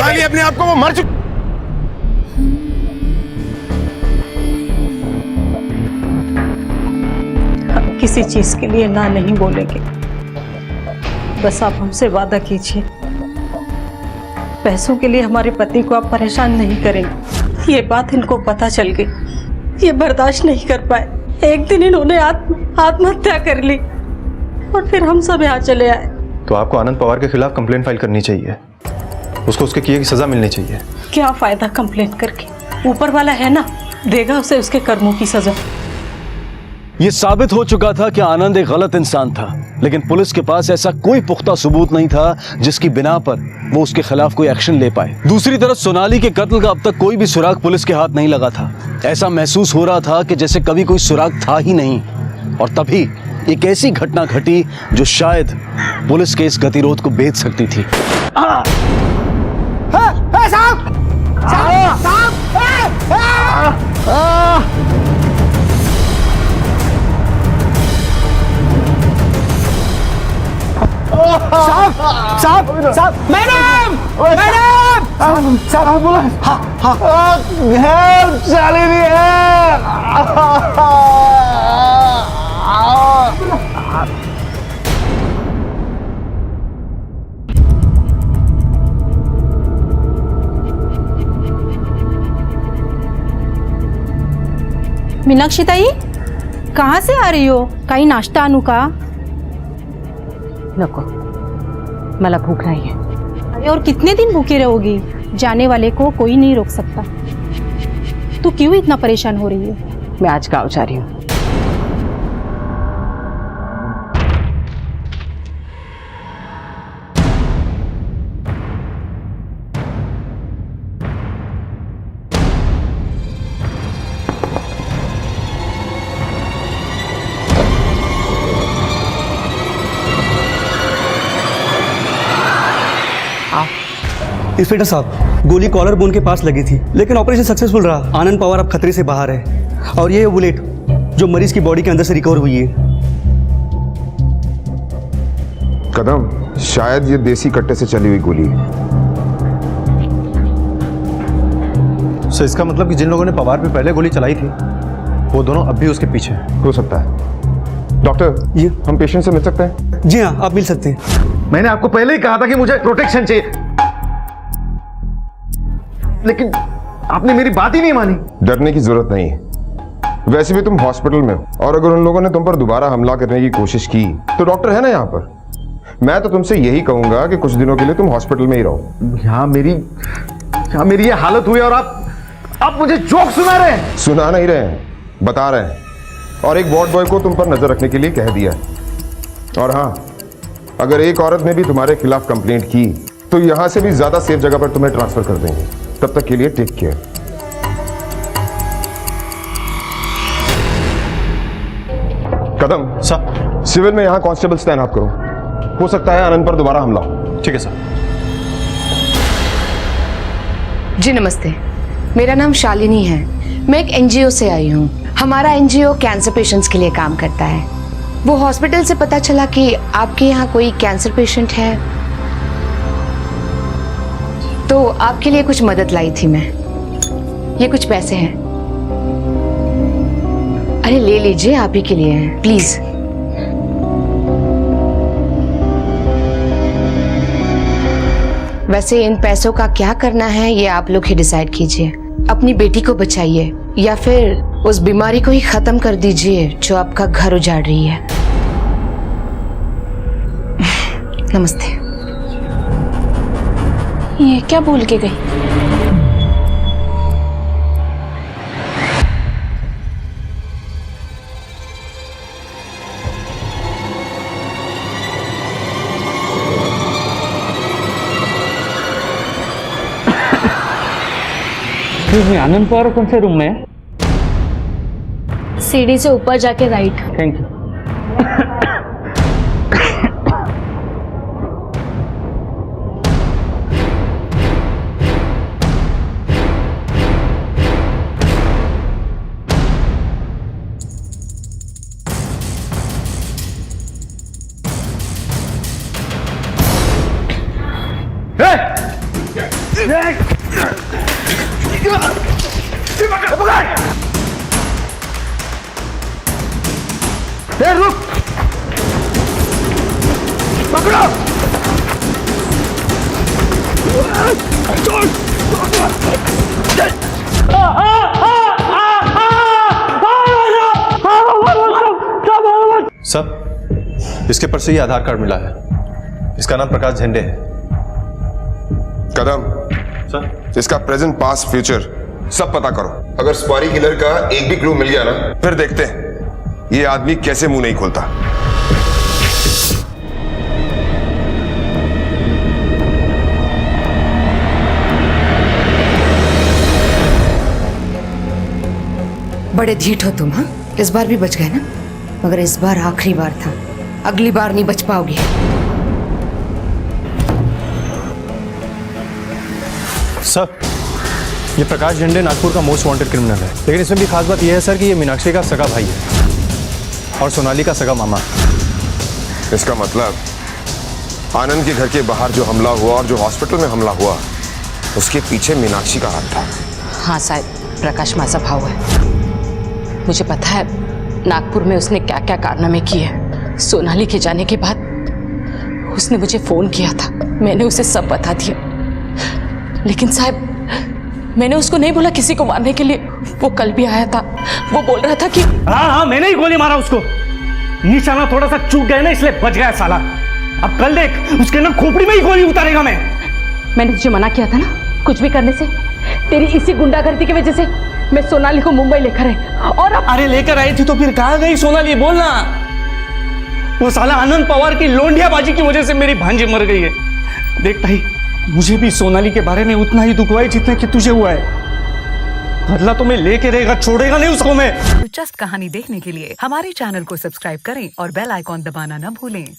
बता लिया अपने आप को, वो मर चुका। हम किसी चीज के लिए ना नहीं बोलेंगे, बस आप हमसे वादा कीजिए पैसों के लिए हमारे पति को आप परेशान नहीं करेंगे। ये बात इनको पता चल गई, ये बर्दाश्त नहीं कर पाए। एक दिन इन्होंने आत्महत्या कर ली और फिर हम सब यहाँ चले आए। तो आपको आनंद पवार के खिलाफ कंप्लेंट फाइल करनी चाहिए, उसको उसके किए की सजा मिलनी चाहिए। क्या फायदा कंप्लेंट करके, ऊपर वाला है ना, देगा उसे उसके कर्मों की सजा। ये साबित हो चुका था कि आनंद एक गलत इंसान था, लेकिन पुलिस के पास ऐसा कोई पुख्ता सबूत नहीं था जिसकी बिना पर वो उसके खिलाफ कोई एक्शन ले पाए। दूसरी तरफ सोनाली के कत्ल का अब तक कोई भी सुराग पुलिस के हाथ नहीं लगा था। ऐसा महसूस हो रहा था कि जैसे कभी कोई सुराग था ही नहीं। और तभी एक ऐसी घटना घटी जो शायद पुलिस के इस गतिरोध को बेच सकती थी। साहब, मैडम, साहब एम्बुलेंस। चाली नहीं मीनाक्षी ताई, कहाँ से आ रही हो? काही नाश्ता आणू का? नको, मला भूख नहीं है। अरे और कितने दिन भूखे रहोगी? जाने वाले को कोई नहीं रोक सकता। तू क्यों इतना परेशान हो रही है? मैं आज गाँव जा रही हूँ। इंस्पेक्टर साहब, गोली कॉलर बोन के पास लगी थी, लेकिन ऑपरेशन सक्सेसफुल रहा। आनंद पवार अब खतरे से बाहर है। और ये बुलेट जो मरीज की बॉडी के अंदर से रिकवर हुई है। कदम, शायद ये देसी कट्टे से चली हुई गोली है। सो इसका मतलब कि जिन लोगों ने पवार पे पहले गोली चलाई थी वो दोनों अब भी उसके पीछे हैं। हो सकता है। डॉक्टर, ये हम पेशेंट से मिल सकते हैं? जी हाँ, आप मिल सकते हैं। मैंने आपको पहले ही कहा था कि मुझे प्रोटेक्शन चाहिए, लेकिन आपने मेरी बात ही नहीं मानी। डरने की जरूरत नहीं है। वैसे भी तुम हॉस्पिटल में हो, और अगर उन लोगों ने तुम पर दोबारा हमला करने की कोशिश की तो डॉक्टर है ना यहाँ पर। मैं तो तुमसे यही कहूंगा कि कुछ दिनों के लिए तुम हॉस्पिटल में ही रहो। यहाँ मेरी ये हालत हुई और आप मुझे जोक सुना रहे हैं। सुना नहीं रहे हैं, बता रहे हैं। और एक वार्ड बॉय को तुम पर नजर रखने के लिए कह दिया। और हाँ, अगर एक औरत ने भी तुम्हारे खिलाफ कंप्लेंट की तो यहां से भी ज्यादा सेफ जगह पर तुम्हें ट्रांसफर कर देंगे। तब तक के लिए टेक केयर। कदम सर, सिविल में यहां कांस्टेबल तैनात करो। हो सकता है आनंद पर दोबारा हमला हो। ठीक है सर। जी नमस्ते, मेरा नाम शालिनी है। मैं एक एनजीओ से आई हूँ। हमारा एनजीओ कैंसर पेशेंट्स के लिए काम करता है। वो हॉस्पिटल से पता चला कि आपके यहाँ कोई कैंसर पेशेंट है, तो आपके लिए कुछ मदद लाई थी मैं। ये कुछ पैसे हैं, अरे ले लीजिए, आप ही के लिए हैं, प्लीज। वैसे इन पैसों का क्या करना है ये आप लोग ही डिसाइड कीजिए। अपनी बेटी को बचाइए या फिर उस बीमारी को ही खत्म कर दीजिए जो आपका घर उजाड़ रही है। नमस्ते। ये क्या बोल के गई? आनंद पवार कौन से रूम में है? सीढ़ी से ऊपर जाके राइट। Thank you. रुक, पकड़ो। सब इसके पर से ये आधार कार्ड मिला है। इसका नाम प्रकाश झंडे है। कदम सर, इसका प्रेजेंट पास्ट फ्यूचर सब पता करो। अगर स्पारी किलर का एक भी क्लू मिल गया ना, फिर देखते हैं ये आदमी कैसे मुंह नहीं खोलता। बड़े ढीठ हो तुम, हाँ? इस बार भी बच गए ना, मगर इस बार आखिरी बार था, अगली बार नहीं बच पाओगे। सर, ये प्रकाश झंडे नागपुर का मोस्ट वांटेड क्रिमिनल है, लेकिन इसमें भी खास बात यह है सर कि ये मीनाक्षी का सगा भाई है और सोनाली का सगा मामा। इसका मतलब आनंद के घर के बाहर जो हमला हुआ और जो हॉस्पिटल में हमला हुआ, उसके पीछे मीनाक्षी का हाथ था। हाँ शायद प्रकाश माझा भाव है। मुझे पता है नागपुर में उसने क्या क्या कारनामे किए। सोनाली के जाने के बाद उसने मुझे फोन किया था, मैंने उसे सब बता दिया। लेकिन साहब, मैंने उसको नहीं बोला किसी को मारने के लिए। वो कल भी आया था, वो बोल रहा था कि हाँ, मैंने ही गोली मारा उसको। निशाना थोड़ा सा चूक गया ना, इसलिए बच गया साला। अब कल देख, उसके ना खोपड़ी में ही गोली उतारेगा मैं। मैंने तुझे मना किया था ना कुछ भी करने से। तेरी इसी गुंडागर्दी की वजह से मैं सोनाली को मुंबई लेकर आई, और अब अरे लेकर आई थी तो फिर कहाँ गई सोनाली, बोलना। वो साला आनंद पवार की लोंडियाबाजी की वजह से मेरी भांजी मर गई है। देख भाई, मुझे भी सोनाली के बारे में उतना ही दुख हुआ है जितना कि तुझे हुआ है। बदला तो मैं लेके रहेगा, छोड़ेगा नहीं उसको मैं। दिलचस्प कहानी देखने के लिए हमारे चैनल को सब्सक्राइब करें और बेल आइकॉन दबाना न भूलें।